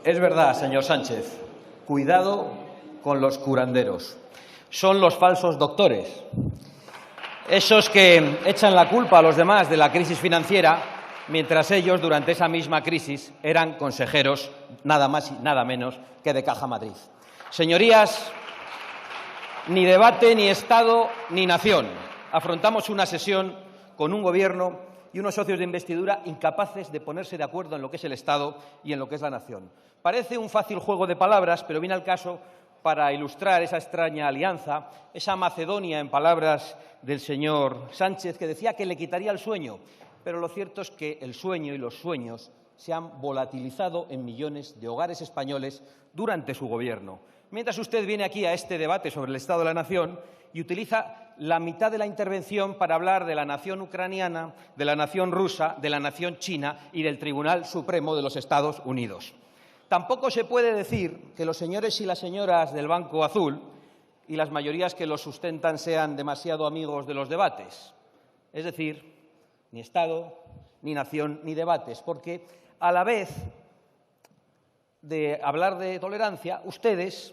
Es verdad, señor Sánchez, cuidado con los curanderos. Son los falsos doctores, esos que echan la culpa a los demás de la crisis financiera, mientras ellos, durante esa misma crisis, eran consejeros nada más y nada menos que de Caja Madrid. Señorías, ni debate, ni Estado, ni nación. Afrontamos una sesión con un Gobierno y unos socios de investidura incapaces de ponerse de acuerdo en lo que es el Estado y en lo que es la nación. Parece un fácil juego de palabras, pero viene al caso para ilustrar esa extraña alianza, esa Macedonia, en palabras del señor Sánchez, que decía que le quitaría el sueño. Pero lo cierto es que el sueño y los sueños se han volatilizado en millones de hogares españoles durante su Gobierno. Mientras usted viene aquí a este debate sobre el Estado de la Nación y utiliza la mitad de la intervención para hablar de la nación ucraniana, de la nación rusa, de la nación china y del Tribunal Supremo de los Estados Unidos. Tampoco se puede decir que los señores y las señoras del Banco Azul y las mayorías que los sustentan sean demasiado amigos de los debates. Es decir, ni Estado, ni nación, ni debates, porque a la vez de hablar de tolerancia, ustedes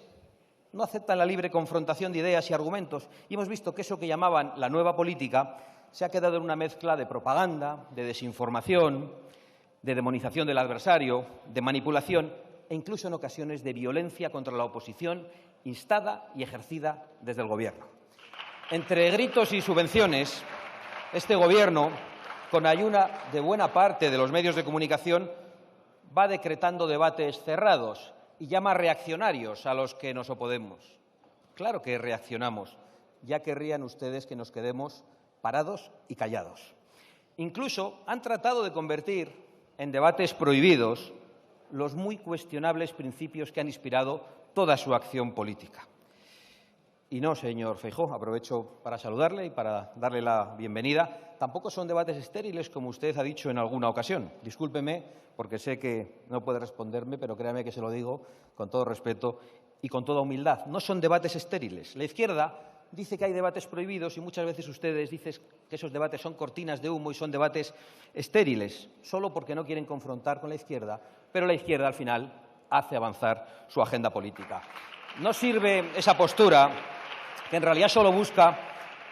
no aceptan la libre confrontación de ideas y argumentos. Y hemos visto que eso que llamaban la nueva política se ha quedado en una mezcla de propaganda, de desinformación, de demonización del adversario, de manipulación e incluso en ocasiones de violencia contra la oposición instada y ejercida desde el Gobierno. Entre gritos y subvenciones, este Gobierno, con ayuda de buena parte de los medios de comunicación, va decretando debates cerrados y llama reaccionarios a los que nos oponemos. Claro que reaccionamos. Ya querrían ustedes que nos quedemos parados y callados. Incluso han tratado de convertir en debates prohibidos los muy cuestionables principios que han inspirado toda su acción política. Y no, señor Feijóo, aprovecho para saludarle y para darle la bienvenida. Tampoco son debates estériles, como usted ha dicho en alguna ocasión. Discúlpeme, porque sé que no puede responderme, pero créame que se lo digo con todo respeto y con toda humildad. No son debates estériles. La izquierda dice que hay debates prohibidos y muchas veces ustedes dicen que esos debates son cortinas de humo y son debates estériles, solo porque no quieren confrontar con la izquierda, pero la izquierda al final hace avanzar su agenda política. No sirve esa postura, que en realidad solo busca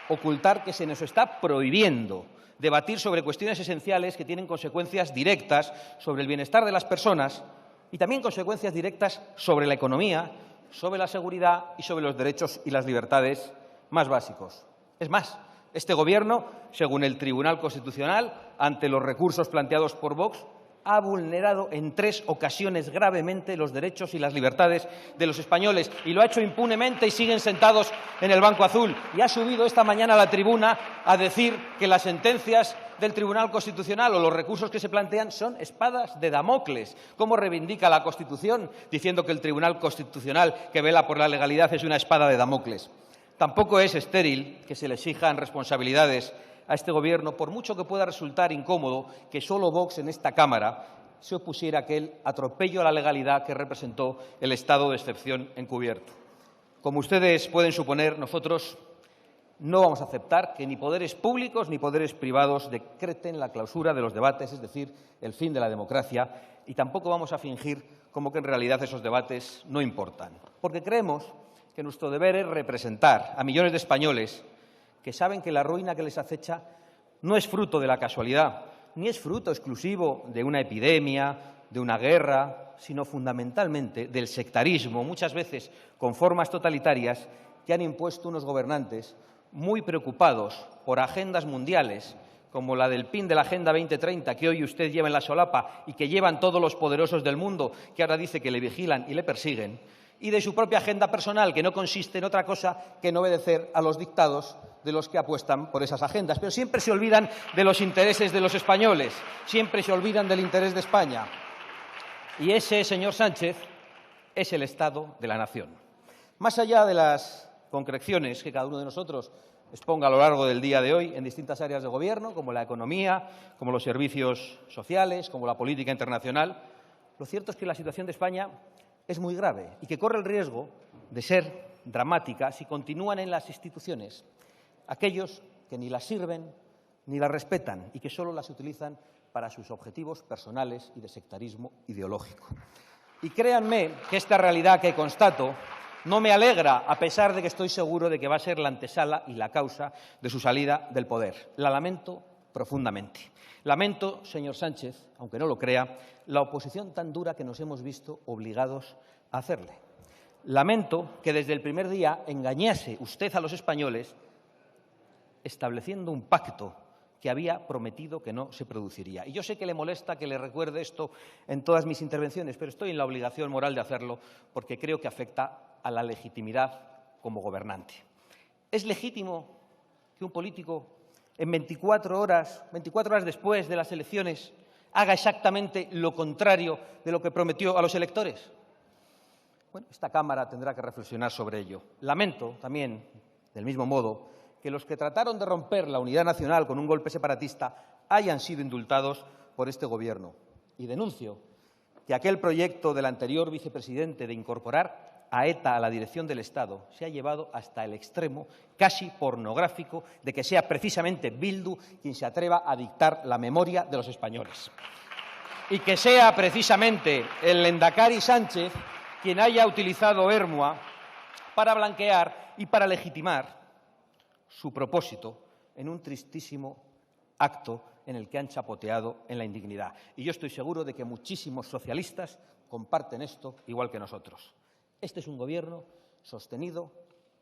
ocultar que se nos está prohibiendo debatir sobre cuestiones esenciales que tienen consecuencias directas sobre el bienestar de las personas y también consecuencias directas sobre la economía, sobre la seguridad y sobre los derechos y las libertades más básicos. Es más, este Gobierno, según el Tribunal Constitucional, ante los recursos planteados por Vox, ha vulnerado en 3 ocasiones gravemente los derechos y las libertades de los españoles y lo ha hecho impunemente y siguen sentados en el Banco Azul. Y ha subido esta mañana a la tribuna a decir que las sentencias del Tribunal Constitucional o los recursos que se plantean son espadas de Damocles. ¿Cómo reivindica la Constitución diciendo que el Tribunal Constitucional, que vela por la legalidad, es una espada de Damocles? Tampoco es estéril que se le exijan responsabilidades a este Gobierno, por mucho que pueda resultar incómodo que solo Vox en esta Cámara se opusiera a aquel atropello a la legalidad que representó el estado de excepción encubierto. Como ustedes pueden suponer, nosotros no vamos a aceptar que ni poderes públicos ni poderes privados decreten la clausura de los debates, es decir, el fin de la democracia, y tampoco vamos a fingir como que en realidad esos debates no importan, porque creemos que nuestro deber es representar a millones de españoles que saben que la ruina que les acecha no es fruto de la casualidad, ni es fruto exclusivo de una epidemia, de una guerra, sino fundamentalmente del sectarismo, muchas veces con formas totalitarias que han impuesto unos gobernantes muy preocupados por agendas mundiales, como la del PIN de la Agenda 2030, que hoy usted lleva en la solapa y que llevan todos los poderosos del mundo, que ahora dice que le vigilan y le persiguen, y de su propia agenda personal, que no consiste en otra cosa que en obedecer a los dictados de los que apuestan por esas agendas. Pero siempre se olvidan de los intereses de los españoles, siempre se olvidan del interés de España. Y ese, señor Sánchez, es el Estado de la Nación. Más allá de las concreciones que cada uno de nosotros exponga a lo largo del día de hoy en distintas áreas de Gobierno, como la economía, como los servicios sociales, como la política internacional, lo cierto es que la situación de España es muy grave y que corre el riesgo de ser dramática si continúan en las instituciones aquellos que ni las sirven ni las respetan y que solo las utilizan para sus objetivos personales y de sectarismo ideológico. Y créanme que esta realidad que constato no me alegra, a pesar de que estoy seguro de que va a ser la antesala y la causa de su salida del poder. La lamento profundamente. Lamento, señor Sánchez, aunque no lo crea, la oposición tan dura que nos hemos visto obligados a hacerle. Lamento que desde el primer día engañase usted a los españoles estableciendo un pacto que había prometido que no se produciría. Y yo sé que le molesta que le recuerde esto en todas mis intervenciones, pero estoy en la obligación moral de hacerlo porque creo que afecta a la legitimidad como gobernante. ¿Es legítimo que un político en 24 horas después de las elecciones, haga exactamente lo contrario de lo que prometió a los electores? Bueno, esta Cámara tendrá que reflexionar sobre ello. Lamento también, del mismo modo, que los que trataron de romper la unidad nacional con un golpe separatista hayan sido indultados por este Gobierno. Y denuncio que aquel proyecto del anterior vicepresidente de incorporar a ETA a la dirección del Estado se ha llevado hasta el extremo casi pornográfico de que sea precisamente Bildu quien se atreva a dictar la memoria de los españoles. Y que sea precisamente el Lehendakari Sánchez quien haya utilizado Ermua para blanquear y para legitimar su propósito en un tristísimo acto en el que han chapoteado en la indignidad. Y yo estoy seguro de que muchísimos socialistas comparten esto igual que nosotros. Este es un Gobierno sostenido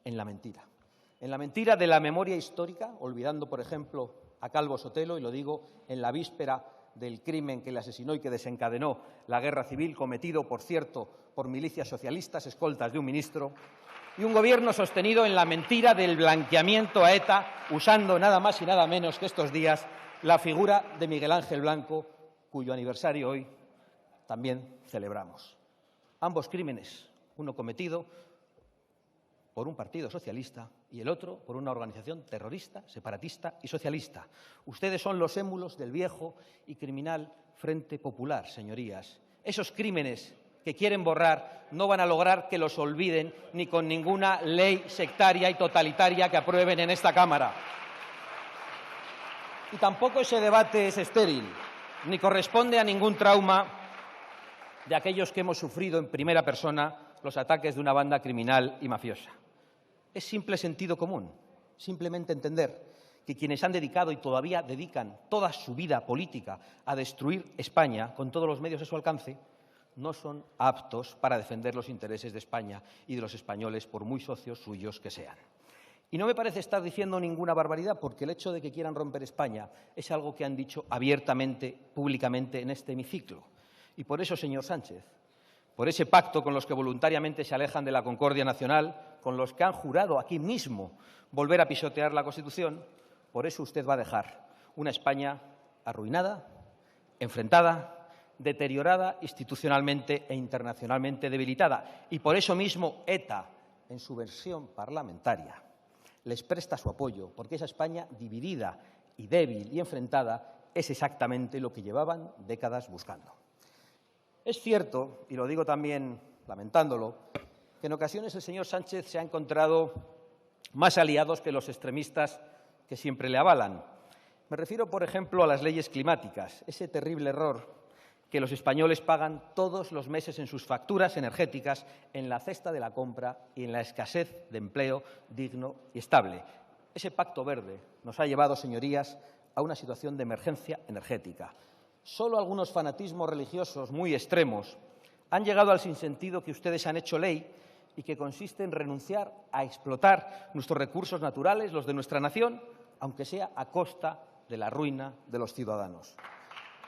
en la mentira de la memoria histórica, olvidando, por ejemplo, a Calvo Sotelo, y lo digo en la víspera del crimen que le asesinó y que desencadenó la guerra civil, cometido, por cierto, por milicias socialistas, escoltas de un ministro, y un Gobierno sostenido en la mentira del blanqueamiento a ETA, usando nada más y nada menos que estos días la figura de Miguel Ángel Blanco, cuyo aniversario hoy también celebramos. Ambos crímenes, uno cometido por un partido socialista y el otro por una organización terrorista, separatista y socialista. Ustedes son los émulos del viejo y criminal Frente Popular, señorías. Esos crímenes que quieren borrar no van a lograr que los olviden ni con ninguna ley sectaria y totalitaria que aprueben en esta Cámara. Y tampoco ese debate es estéril, ni corresponde a ningún trauma de aquellos que hemos sufrido en primera persona los ataques de una banda criminal y mafiosa. Es simple sentido común, simplemente entender que quienes han dedicado y todavía dedican toda su vida política a destruir España con todos los medios a su alcance, no son aptos para defender los intereses de España y de los españoles, por muy socios suyos que sean. Y no me parece estar diciendo ninguna barbaridad, porque el hecho de que quieran romper España es algo que han dicho abiertamente, públicamente en este hemiciclo. Y por eso, señor Sánchez, por ese pacto con los que voluntariamente se alejan de la concordia nacional, con los que han jurado aquí mismo volver a pisotear la Constitución, por eso usted va a dejar una España arruinada, enfrentada, deteriorada institucionalmente e internacionalmente debilitada. Y por eso mismo ETA, en su versión parlamentaria, les presta su apoyo, porque esa España dividida y débil y enfrentada es exactamente lo que llevaban décadas buscando. Es cierto, y lo digo también lamentándolo, que en ocasiones el señor Sánchez se ha encontrado más aliados que los extremistas que siempre le avalan. Me refiero, por ejemplo, a las leyes climáticas, ese terrible error que los españoles pagan todos los meses en sus facturas energéticas, en la cesta de la compra y en la escasez de empleo digno y estable. Ese pacto verde nos ha llevado, señorías, a una situación de emergencia energética. Solo algunos fanatismos religiosos muy extremos han llegado al sinsentido que ustedes han hecho ley y que consiste en renunciar a explotar nuestros recursos naturales, los de nuestra nación, aunque sea a costa de la ruina de los ciudadanos.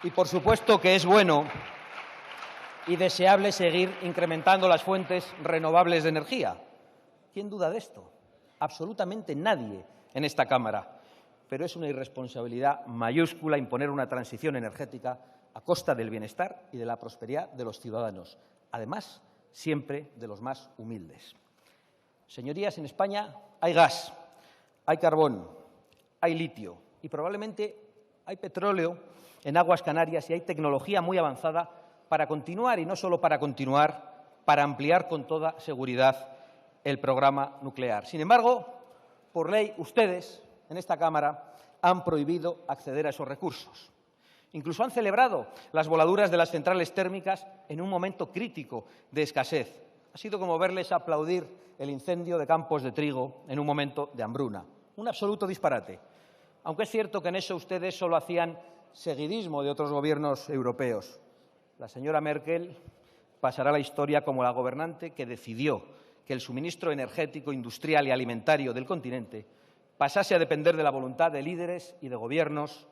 Y, por supuesto, que es bueno y deseable seguir incrementando las fuentes renovables de energía. ¿Quién duda de esto? Absolutamente nadie en esta Cámara. Pero es una irresponsabilidad mayúscula imponer una transición energética a costa del bienestar y de la prosperidad de los ciudadanos, además, siempre de los más humildes. Señorías, en España hay gas, hay carbón, hay litio y probablemente hay petróleo en aguas canarias y hay tecnología muy avanzada para continuar, y no solo para continuar, para ampliar con toda seguridad el programa nuclear. Sin embargo, por ley, ustedes, en esta Cámara, han prohibido acceder a esos recursos. Incluso han celebrado las voladuras de las centrales térmicas en un momento crítico de escasez. Ha sido como verles aplaudir el incendio de campos de trigo en un momento de hambruna. Un absoluto disparate. Aunque es cierto que en eso ustedes solo hacían seguidismo de otros gobiernos europeos. La señora Merkel pasará a la historia como la gobernante que decidió que el suministro energético, industrial y alimentario del continente pasase a depender de la voluntad de líderes y de gobiernos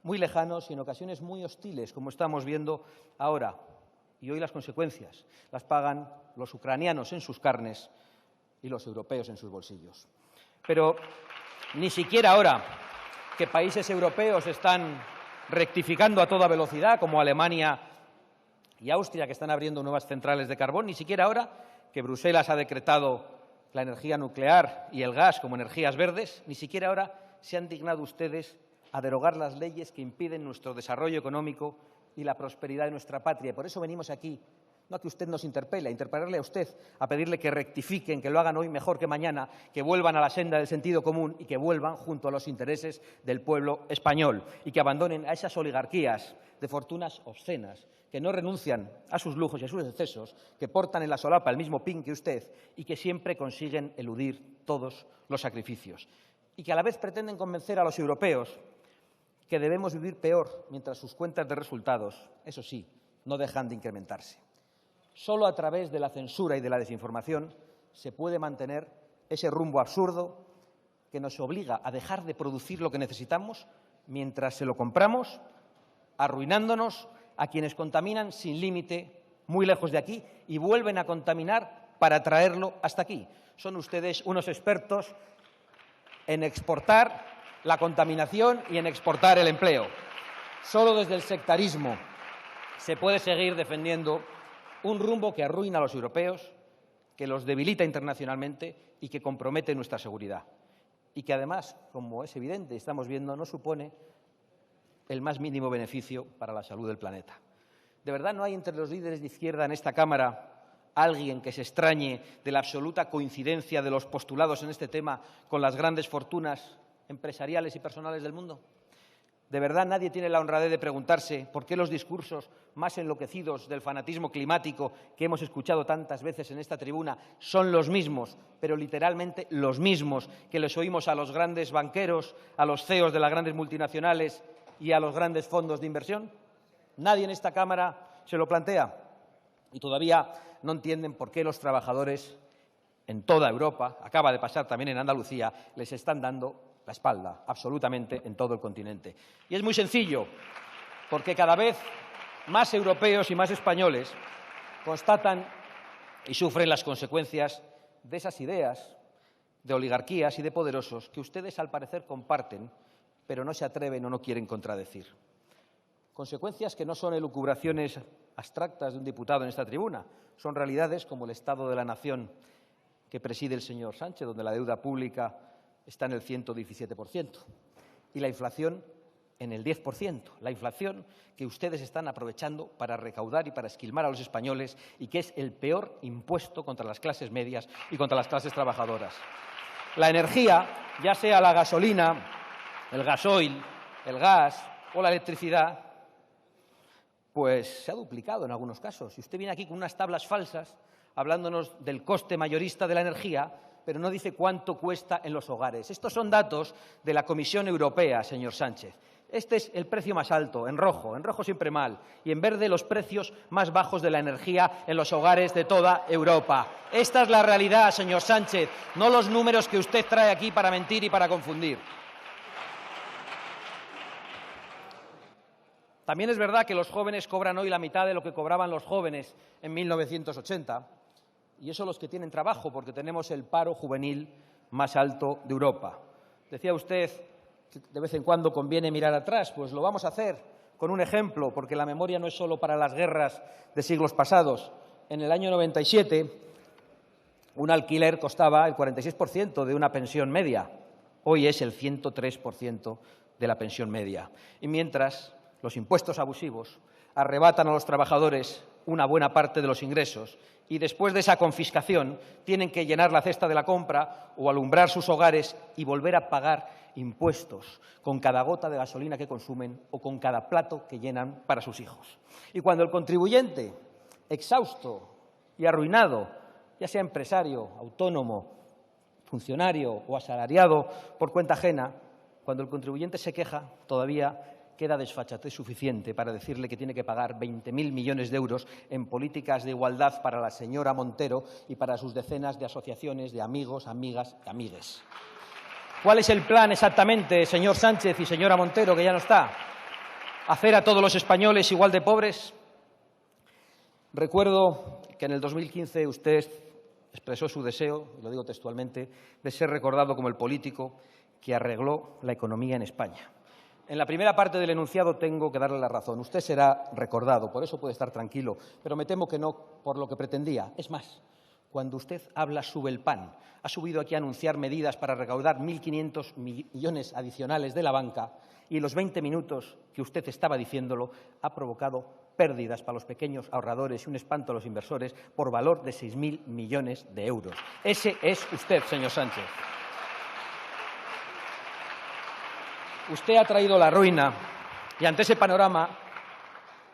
muy lejanos y en ocasiones muy hostiles, como estamos viendo ahora. Y hoy las consecuencias las pagan los ucranianos en sus carnes y los europeos en sus bolsillos. Pero ni siquiera ahora que países europeos están rectificando a toda velocidad, como Alemania y Austria, que están abriendo nuevas centrales de carbón, ni siquiera ahora que Bruselas ha decretado la energía nuclear y el gas como energías verdes, ni siquiera ahora se han dignado ustedes a derogar las leyes que impiden nuestro desarrollo económico y la prosperidad de nuestra patria. Por eso venimos aquí, no a que usted nos interpele, a interpelarle a usted, a pedirle que rectifiquen, que lo hagan hoy mejor que mañana, que vuelvan a la senda del sentido común y que vuelvan junto a los intereses del pueblo español y que abandonen a esas oligarquías de fortunas obscenas que no renuncian a sus lujos y a sus excesos, que portan en la solapa el mismo pin que usted y que siempre consiguen eludir todos los sacrificios. Y que a la vez pretenden convencer a los europeos que debemos vivir peor mientras sus cuentas de resultados, eso sí, no dejan de incrementarse. Solo a través de la censura y de la desinformación se puede mantener ese rumbo absurdo que nos obliga a dejar de producir lo que necesitamos mientras se lo compramos, arruinándonos a quienes contaminan sin límite muy lejos de aquí y vuelven a contaminar para traerlo hasta aquí. Son ustedes unos expertos en exportar la contaminación y en exportar el empleo. Solo desde el sectarismo se puede seguir defendiendo un rumbo que arruina a los europeos, que los debilita internacionalmente y que compromete nuestra seguridad. Y que además, como es evidente y estamos viendo, no supone el más mínimo beneficio para la salud del planeta. ¿De verdad no hay entre los líderes de izquierda en esta Cámara alguien que se extrañe de la absoluta coincidencia de los postulados en este tema con las grandes fortunas empresariales y personales del mundo? ¿De verdad nadie tiene la honradez de preguntarse por qué los discursos más enloquecidos del fanatismo climático que hemos escuchado tantas veces en esta tribuna son los mismos, pero literalmente los mismos que les oímos a los grandes banqueros, a los CEOs de las grandes multinacionales y a los grandes fondos de inversión? Nadie en esta Cámara se lo plantea y todavía no entienden por qué los trabajadores en toda Europa, acaba de pasar también en Andalucía, les están dando la espalda, absolutamente en todo el continente. Y es muy sencillo, porque cada vez más europeos y más españoles constatan y sufren las consecuencias de esas ideas de oligarquías y de poderosos que ustedes, al parecer, comparten, pero no se atreven o no quieren contradecir. Consecuencias que no son elucubraciones abstractas de un diputado en esta tribuna, son realidades como el estado de la nación que preside el señor Sánchez, donde la deuda pública está en el 117% y la inflación en el 10%, la inflación que ustedes están aprovechando para recaudar y para esquilmar a los españoles y que es el peor impuesto contra las clases medias y contra las clases trabajadoras. La energía, ya sea la gasolina, el gasoil, el gas o la electricidad, pues se ha duplicado en algunos casos. Y usted viene aquí con unas tablas falsas hablándonos del coste mayorista de la energía, pero no dice cuánto cuesta en los hogares. Estos son datos de la Comisión Europea, señor Sánchez. Este es el precio más alto, en rojo siempre mal, y en verde los precios más bajos de la energía en los hogares de toda Europa. Esta es la realidad, señor Sánchez, no los números que usted trae aquí para mentir y para confundir. También es verdad que los jóvenes cobran hoy la mitad de lo que cobraban los jóvenes en 1980, y eso los que tienen trabajo, porque tenemos el paro juvenil más alto de Europa. Decía usted que de vez en cuando conviene mirar atrás, pues lo vamos a hacer con un ejemplo, porque la memoria no es solo para las guerras de siglos pasados. En el año 97, un alquiler costaba el 46% de una pensión media. Hoy es el 103% de la pensión media. Y mientras los impuestos abusivos arrebatan a los trabajadores una buena parte de los ingresos y después de esa confiscación tienen que llenar la cesta de la compra o alumbrar sus hogares y volver a pagar impuestos con cada gota de gasolina que consumen o con cada plato que llenan para sus hijos. Y cuando el contribuyente, exhausto y arruinado, ya sea empresario, autónomo, funcionario o asalariado por cuenta ajena, cuando el contribuyente se queja, todavía queda desfachatez suficiente para decirle que tiene que pagar 20.000 millones de euros en políticas de igualdad para la señora Montero y para sus decenas de asociaciones de amigos, amigas y amigues. ¿Cuál es el plan exactamente, señor Sánchez y señora Montero, que ya no está? ¿Hacer a todos los españoles igual de pobres? Recuerdo que en el 2015 usted expresó su deseo, y lo digo textualmente, de ser recordado como el político que arregló la economía en España. En la primera parte del enunciado tengo que darle la razón. Usted será recordado, por eso puede estar tranquilo, pero me temo que no por lo que pretendía. Es más, cuando usted habla sube el pan. Ha subido aquí a anunciar medidas para recaudar 1.500 millones adicionales de la banca y en los 20 minutos que usted estaba diciéndolo ha provocado pérdidas para los pequeños ahorradores y un espanto a los inversores por valor de 6.000 millones de euros. Ese es usted, señor Sánchez. Usted ha traído la ruina y ante ese panorama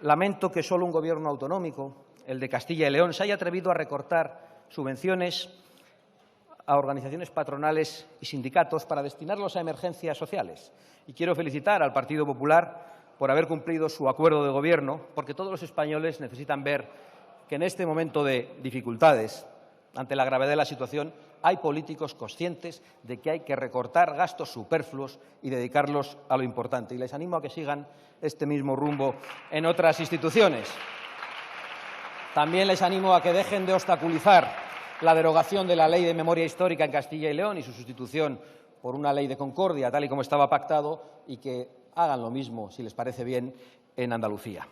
lamento que solo un gobierno autonómico, el de Castilla y León, se haya atrevido a recortar subvenciones a organizaciones patronales y sindicatos para destinarlos a emergencias sociales. Y quiero felicitar al Partido Popular por haber cumplido su acuerdo de gobierno, porque todos los españoles necesitan ver que en este momento de dificultades, ante la gravedad de la situación, hay políticos conscientes de que hay que recortar gastos superfluos y dedicarlos a lo importante. Y les animo a que sigan este mismo rumbo en otras instituciones. También les animo a que dejen de obstaculizar la derogación de la Ley de Memoria Histórica en Castilla y León y su sustitución por una Ley de Concordia, tal y como estaba pactado, y que hagan lo mismo, si les parece bien, en Andalucía.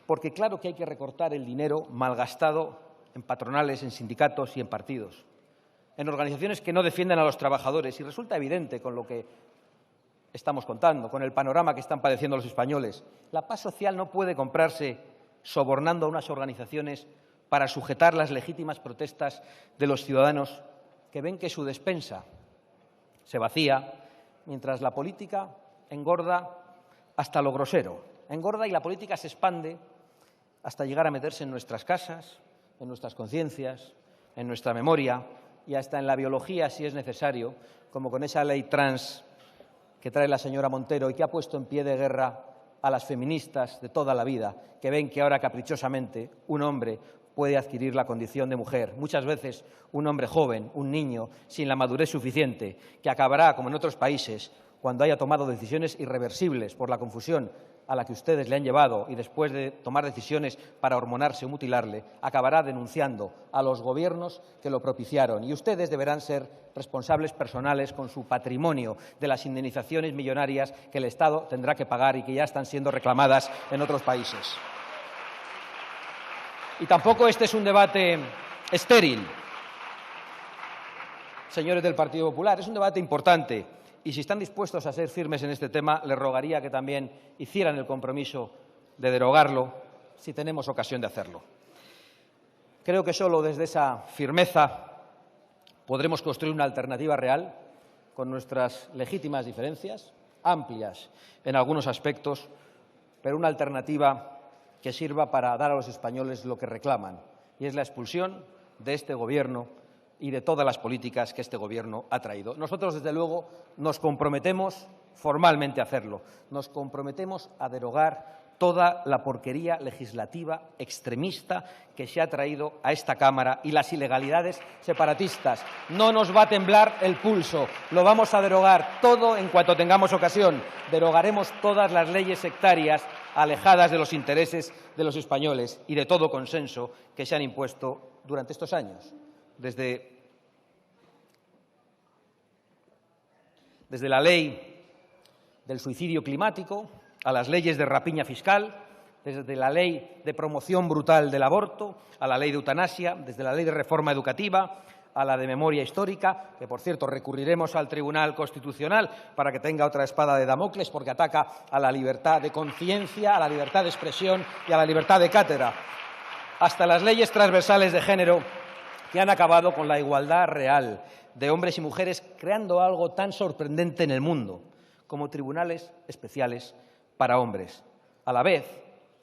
Porque claro que hay que recortar el dinero malgastado en patronales, en sindicatos y en partidos, en organizaciones que no defienden a los trabajadores. Y resulta evidente con lo que estamos contando, con el panorama que están padeciendo los españoles. La paz social no puede comprarse sobornando a unas organizaciones para sujetar las legítimas protestas de los ciudadanos que ven que su despensa se vacía, mientras la política engorda hasta lo grosero. Engorda y la política se expande hasta llegar a meterse en nuestras casas, en nuestras conciencias, en nuestra memoria y hasta en la biología, si es necesario, como con esa ley trans que trae la señora Montero y que ha puesto en pie de guerra a las feministas de toda la vida, que ven que ahora caprichosamente un hombre puede adquirir la condición de mujer, muchas veces un hombre joven, un niño, sin la madurez suficiente, que acabará, como en otros países, cuando haya tomado decisiones irreversibles por la confusión a la que ustedes le han llevado y después de tomar decisiones para hormonarse o mutilarle, acabará denunciando a los gobiernos que lo propiciaron. Y ustedes deberán ser responsables personales con su patrimonio de las indemnizaciones millonarias que el Estado tendrá que pagar y que ya están siendo reclamadas en otros países. Y tampoco este es un debate estéril, señores del Partido Popular, es un debate importante. Y si están dispuestos a ser firmes en este tema, les rogaría que también hicieran el compromiso de derogarlo si tenemos ocasión de hacerlo. Creo que solo desde esa firmeza podremos construir una alternativa real con nuestras legítimas diferencias, amplias en algunos aspectos, pero una alternativa que sirva para dar a los españoles lo que reclaman, y es la expulsión de este Gobierno y de todas las políticas que este Gobierno ha traído. Nosotros, desde luego, nos comprometemos formalmente a hacerlo. Nos comprometemos a derogar toda la porquería legislativa extremista que se ha traído a esta Cámara y las ilegalidades separatistas. No nos va a temblar el pulso. Lo vamos a derogar todo en cuanto tengamos ocasión. Derogaremos todas las leyes sectarias alejadas de los intereses de los españoles y de todo consenso que se han impuesto durante estos años. Desde la ley del suicidio climático a las leyes de rapiña fiscal, desde la ley de promoción brutal del aborto a la ley de eutanasia, desde la ley de reforma educativa a la de memoria histórica, que, por cierto, recurriremos al Tribunal Constitucional para que tenga otra espada de Damocles, porque ataca a la libertad de conciencia, a la libertad de expresión y a la libertad de cátedra. hasta las leyes transversales de género que han acabado con la igualdad real de hombres y mujeres, creando algo tan sorprendente en el mundo como tribunales especiales para hombres. A la vez,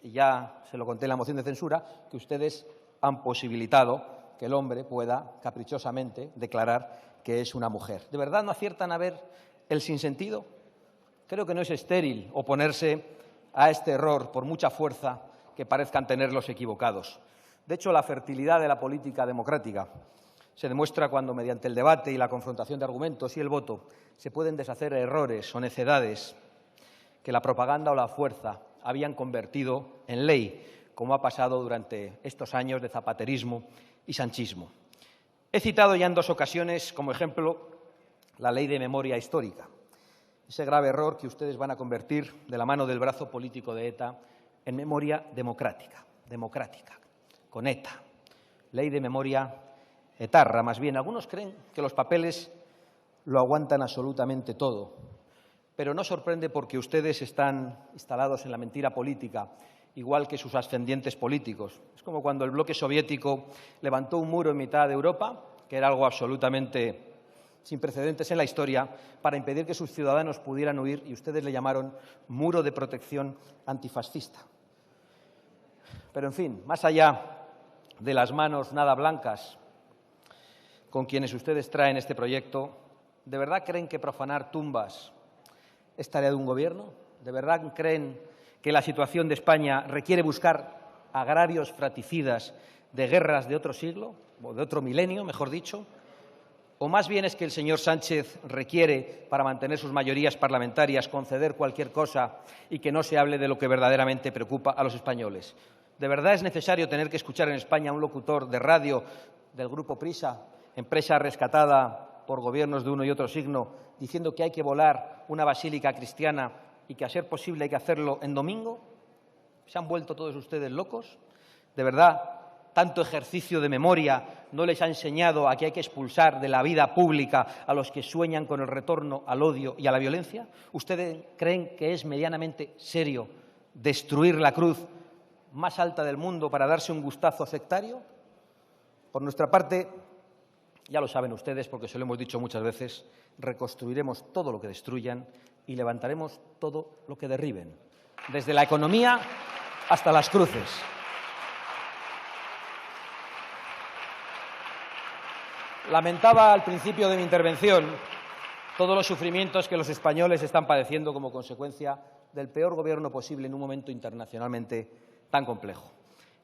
y ya se lo conté en la moción de censura, que ustedes han posibilitado que el hombre pueda caprichosamente declarar que es una mujer. ¿De verdad no aciertan a ver el sinsentido? Creo que no es estéril oponerse a este error por mucha fuerza que parezcan tener los equivocados. De hecho, la fertilidad de la política democrática se demuestra cuando, mediante el debate y la confrontación de argumentos y el voto, se pueden deshacer errores o necedades que la propaganda o la fuerza habían convertido en ley, como ha pasado durante estos años de zapaterismo y sanchismo. He citado ya en 2 ocasiones como ejemplo la Ley de Memoria Histórica, ese grave error que ustedes van a convertir de la mano del brazo político de ETA en memoria democrática, con ETA, Ley de Memoria etarra. Más bien, algunos creen que los papeles lo aguantan absolutamente todo, pero no sorprende porque ustedes están instalados en la mentira política, igual que sus ascendientes políticos. Es como cuando el bloque soviético levantó un muro en mitad de Europa, que era algo absolutamente sin precedentes en la historia, para impedir que sus ciudadanos pudieran huir, y ustedes le llamaron muro de protección antifascista. Pero, en fin, más allá de las manos nada blancas con quienes ustedes traen este proyecto, ¿de verdad creen que profanar tumbas es tarea de un gobierno? ¿De verdad creen que la situación de España requiere buscar agravios fratricidas de guerras de otro siglo, o de otro milenio, mejor dicho? ¿O más bien es que el señor Sánchez requiere, para mantener sus mayorías parlamentarias, conceder cualquier cosa y que no se hable de lo que verdaderamente preocupa a los españoles? ¿De verdad es necesario tener que escuchar en España a un locutor de radio del Grupo Prisa, empresa rescatada por gobiernos de uno y otro signo, diciendo que hay que volar una basílica cristiana y que, a ser posible, hay que hacerlo en domingo? ¿Se han vuelto todos ustedes locos? ¿De verdad tanto ejercicio de memoria no les ha enseñado a que hay que expulsar de la vida pública a los que sueñan con el retorno al odio y a la violencia? ¿Ustedes creen que es medianamente serio destruir la cruz más alta del mundo para darse un gustazo sectario? Por nuestra parte, ya lo saben ustedes, porque se lo hemos dicho muchas veces, reconstruiremos todo lo que destruyan y levantaremos todo lo que derriben, desde la economía hasta las cruces. Lamentaba al principio de mi intervención todos los sufrimientos que los españoles están padeciendo como consecuencia del peor gobierno posible en un momento internacionalmente tan complejo.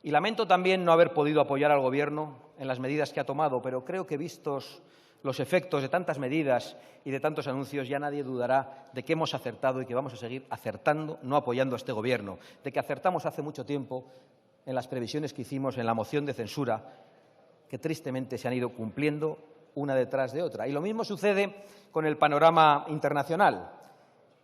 Y lamento también no haber podido apoyar al Gobierno en las medidas que ha tomado, pero creo que, vistos los efectos de tantas medidas y de tantos anuncios, ya nadie dudará de que hemos acertado y que vamos a seguir acertando, no apoyando a este Gobierno, de que acertamos hace mucho tiempo en las previsiones que hicimos en la moción de censura, que tristemente se han ido cumpliendo una detrás de otra. Y lo mismo sucede con el panorama internacional.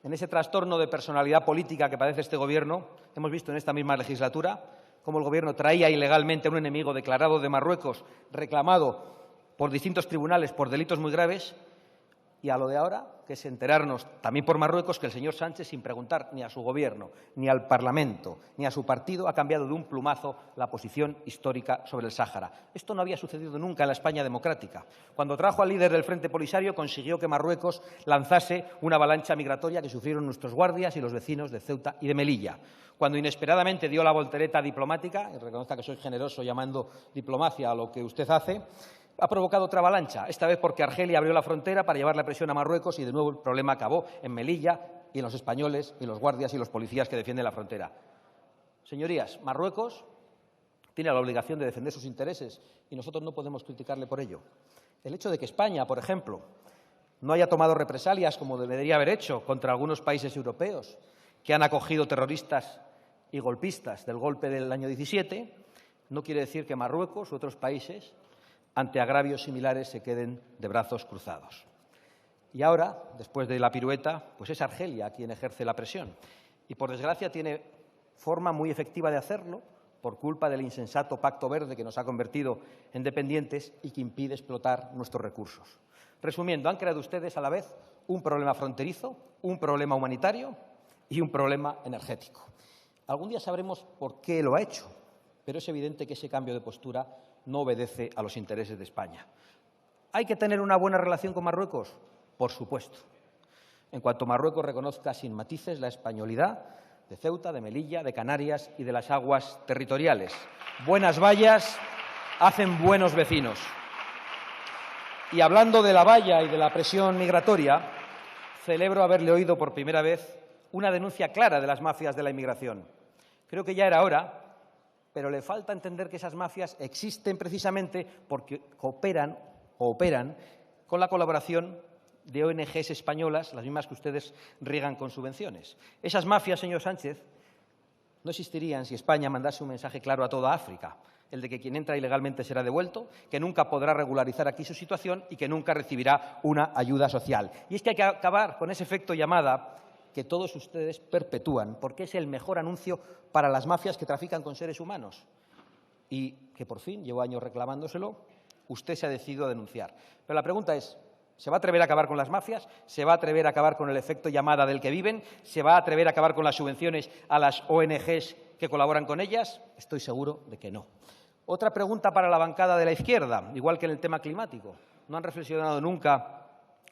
En ese trastorno de personalidad política que padece este Gobierno, hemos visto en esta misma legislatura cómo el Gobierno traía ilegalmente a un enemigo declarado de Marruecos, reclamado por distintos tribunales por delitos muy graves, y a lo de ahora, que es enterarnos también por Marruecos que el señor Sánchez, sin preguntar ni a su Gobierno, ni al Parlamento, ni a su partido, ha cambiado de un plumazo la posición histórica sobre el Sáhara. Esto no había sucedido nunca en la España democrática. Cuando trajo al líder del Frente Polisario, consiguió que Marruecos lanzase una avalancha migratoria que sufrieron nuestros guardias y los vecinos de Ceuta y de Melilla. Cuando inesperadamente dio la voltereta diplomática, y reconozca que soy generoso llamando diplomacia a lo que usted hace, ha provocado otra avalancha, esta vez porque Argelia abrió la frontera para llevar la presión a Marruecos y de nuevo el problema acabó en Melilla y en los españoles y los guardias y los policías que defienden la frontera. Señorías, Marruecos tiene la obligación de defender sus intereses y nosotros no podemos criticarle por ello. El hecho de que España, por ejemplo, no haya tomado represalias como debería haber hecho contra algunos países europeos que han acogido terroristas y golpistas del golpe del año 17, no quiere decir que Marruecos u otros países ante agravios similares se queden de brazos cruzados. Y ahora, después de la pirueta, pues es Argelia quien ejerce la presión. Y, por desgracia, tiene forma muy efectiva de hacerlo por culpa del insensato Pacto Verde que nos ha convertido en dependientes y que impide explotar nuestros recursos. Resumiendo, han creado ustedes a la vez un problema fronterizo, un problema humanitario y un problema energético. Algún día sabremos por qué lo ha hecho, pero es evidente que ese cambio de postura no obedece a los intereses de España. ¿Hay que tener una buena relación con Marruecos? Por supuesto. En cuanto Marruecos reconozca sin matices la españolidad de Ceuta, de Melilla, de Canarias y de las aguas territoriales. Buenas vallas hacen buenos vecinos. Y hablando de la valla y de la presión migratoria, celebro haberle oído por primera vez una denuncia clara de las mafias de la inmigración. Creo que ya era hora, pero le falta entender que esas mafias existen precisamente porque operan con la colaboración de ONGs españolas, las mismas que ustedes riegan con subvenciones. Esas mafias, señor Sánchez, no existirían si España mandase un mensaje claro a toda África, el de que quien entra ilegalmente será devuelto, que nunca podrá regularizar aquí su situación y que nunca recibirá una ayuda social. Y es que hay que acabar con ese efecto llamada que todos ustedes perpetúan, porque es el mejor anuncio para las mafias que trafican con seres humanos y que por fin, llevo años reclamándoselo, usted se ha decidido a denunciar. Pero la pregunta es, ¿se va a atrever a acabar con las mafias? ¿Se va a atrever a acabar con el efecto llamada del que viven? ¿Se va a atrever a acabar con las subvenciones a las ONGs que colaboran con ellas? Estoy seguro de que no. Otra pregunta para la bancada de la izquierda, igual que en el tema climático. ¿No han reflexionado nunca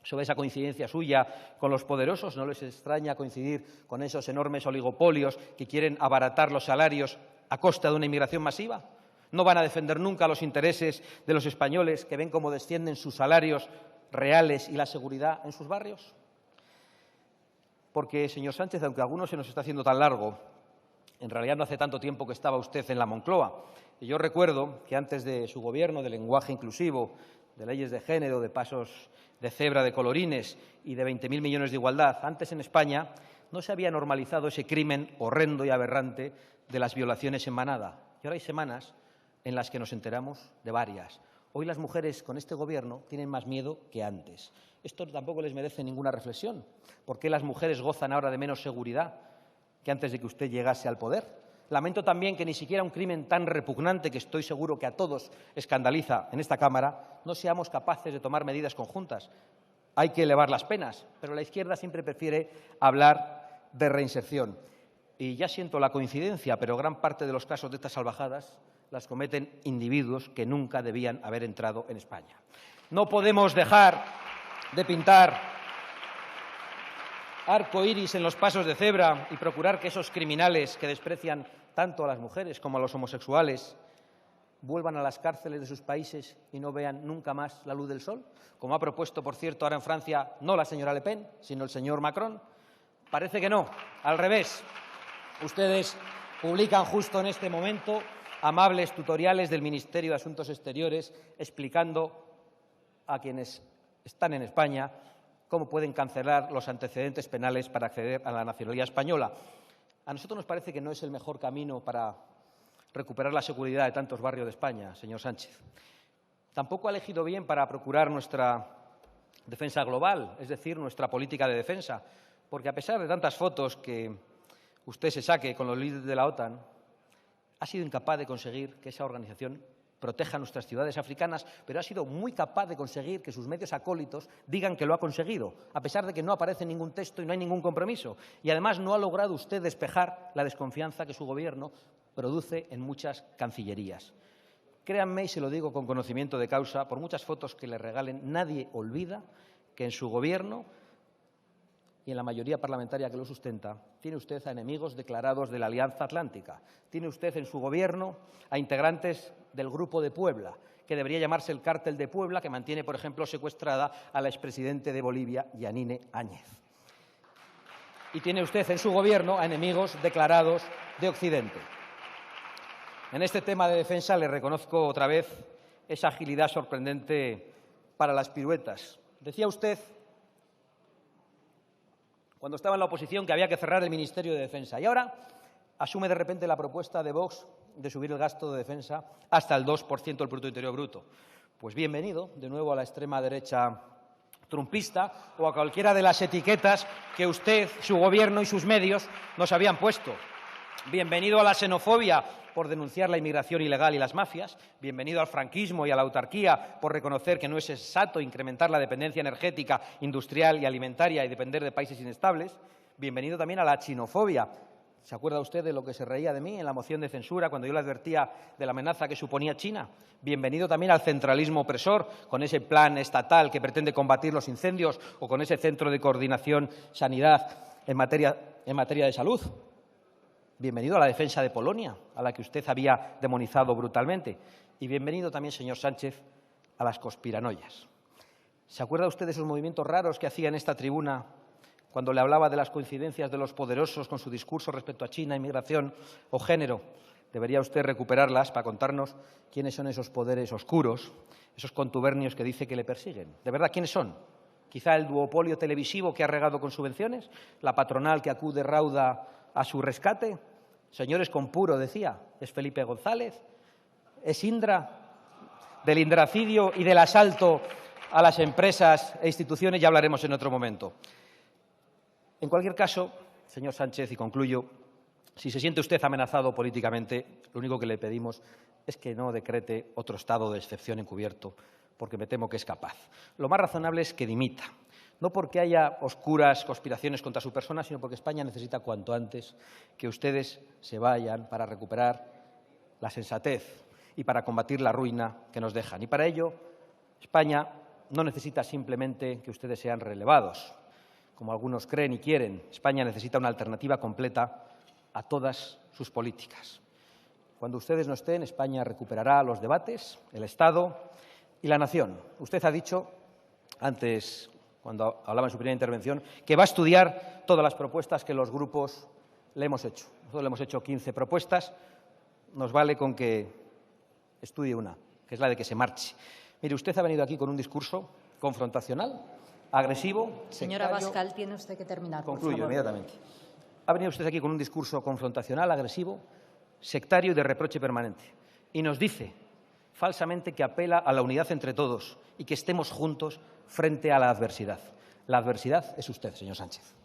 sobre esa coincidencia suya con los poderosos? ¿No les extraña coincidir con esos enormes oligopolios que quieren abaratar los salarios a costa de una inmigración masiva? ¿No van a defender nunca los intereses de los españoles que ven cómo descienden sus salarios reales y la seguridad en sus barrios? Porque, señor Sánchez, aunque a algunos se nos está haciendo tan largo, en realidad no hace tanto tiempo que estaba usted en la Moncloa. Y yo recuerdo que antes de su gobierno, de lenguaje inclusivo, de leyes de género, de pasos de cebra, de colorines y de 20.000 millones de igualdad, antes en España no se había normalizado ese crimen horrendo y aberrante de las violaciones en manada. Y ahora hay semanas en las que nos enteramos de varias. Hoy las mujeres con este Gobierno tienen más miedo que antes. Esto tampoco les merece ninguna reflexión. ¿Por qué las mujeres gozan ahora de menos seguridad que antes de que usted llegase al poder? Lamento también que ni siquiera un crimen tan repugnante, que estoy seguro que a todos escandaliza en esta Cámara, no seamos capaces de tomar medidas conjuntas. Hay que elevar las penas, pero la izquierda siempre prefiere hablar de reinserción. Y ya siento la coincidencia, pero gran parte de los casos de estas salvajadas las cometen individuos que nunca debían haber entrado en España. No podemos dejar de pintar arco iris en los pasos de cebra y procurar que esos criminales que desprecian tanto a las mujeres como a los homosexuales vuelvan a las cárceles de sus países y no vean nunca más la luz del sol, como ha propuesto, por cierto, ahora en Francia, no la señora Le Pen, sino el señor Macron. Parece que no, al revés. Ustedes publican justo en este momento amables tutoriales del Ministerio de Asuntos Exteriores explicando a quienes están en España cómo pueden cancelar los antecedentes penales para acceder a la nacionalidad española. A nosotros nos parece que no es el mejor camino para recuperar la seguridad de tantos barrios de España, señor Sánchez. Tampoco ha elegido bien para procurar nuestra defensa global, es decir, nuestra política de defensa, porque a pesar de tantas fotos que usted se saque con los líderes de la OTAN, ha sido incapaz de conseguir que esa organización proteja nuestras ciudades africanas, pero ha sido muy capaz de conseguir que sus medios acólitos digan que lo ha conseguido, a pesar de que no aparece ningún texto y no hay ningún compromiso. Y además no ha logrado usted despejar la desconfianza que su Gobierno produce en muchas cancillerías. Créanme, y se lo digo con conocimiento de causa, por muchas fotos que le regalen, nadie olvida que en su Gobierno y en la mayoría parlamentaria que lo sustenta, tiene usted a enemigos declarados de la Alianza Atlántica. Tiene usted en su Gobierno a integrantes del Grupo de Puebla, que debería llamarse el Cártel de Puebla, que mantiene, por ejemplo, secuestrada a la expresidente de Bolivia, Yanine Áñez. Y tiene usted en su Gobierno a enemigos declarados de Occidente. En este tema de defensa le reconozco otra vez esa agilidad sorprendente para las piruetas. Decía usted, cuando estaba en la oposición, que había que cerrar el Ministerio de Defensa. Y ahora asume de repente la propuesta de Vox de subir el gasto de defensa hasta el 2% del Producto Interior Bruto. Pues bienvenido de nuevo a la extrema derecha trumpista o a cualquiera de las etiquetas que usted, su Gobierno y sus medios nos habían puesto. Bienvenido a la xenofobia por denunciar la inmigración ilegal y las mafias. Bienvenido al franquismo y a la autarquía por reconocer que no es sensato incrementar la dependencia energética, industrial y alimentaria y depender de países inestables. Bienvenido también a la chinofobia. ¿Se acuerda usted de lo que se reía de mí en la moción de censura cuando yo le advertía de la amenaza que suponía China? Bienvenido también al centralismo opresor, con ese plan estatal que pretende combatir los incendios o con ese centro de coordinación sanidad en materia de salud. Bienvenido a la defensa de Polonia, a la que usted había demonizado brutalmente. Y bienvenido también, señor Sánchez, a las conspiranoias. ¿Se acuerda usted de esos movimientos raros que hacía en esta tribuna cuando le hablaba de las coincidencias de los poderosos con su discurso respecto a China, inmigración o género? Debería usted recuperarlas para contarnos quiénes son esos poderes oscuros, esos contubernios que dice que le persiguen. ¿De verdad quiénes son? ¿Quizá el duopolio televisivo que ha regado con subvenciones? ¿La patronal que acude rauda a su rescate? Señores con puro, decía. ¿Es Felipe González? ¿Es Indra? Del indracidio y del asalto a las empresas e instituciones ya hablaremos en otro momento. En cualquier caso, señor Sánchez, y concluyo, si se siente usted amenazado políticamente, lo único que le pedimos es que no decrete otro estado de excepción encubierto, porque me temo que es capaz. Lo más razonable es que dimita, no porque haya oscuras conspiraciones contra su persona, sino porque España necesita cuanto antes que ustedes se vayan para recuperar la sensatez y para combatir la ruina que nos dejan. Y para ello, España no necesita simplemente que ustedes sean relevados, como algunos creen y quieren. España necesita una alternativa completa a todas sus políticas. Cuando ustedes no estén, España recuperará los debates, el Estado y la nación. Usted ha dicho antes, cuando hablaba en su primera intervención, que va a estudiar todas las propuestas que los grupos le hemos hecho. Nosotros le hemos hecho 15 propuestas, nos vale con que estudie una, que es la de que se marche. Mire, usted ha venido aquí con un discurso confrontacional, agresivo. Señora sectario. Abascal, tiene usted que terminar. Concluyo inmediatamente. Ha venido usted aquí con un discurso confrontacional, agresivo, sectario y de reproche permanente. Y nos dice falsamente que apela a la unidad entre todos y que estemos juntos frente a la adversidad. La adversidad es usted, señor Sánchez.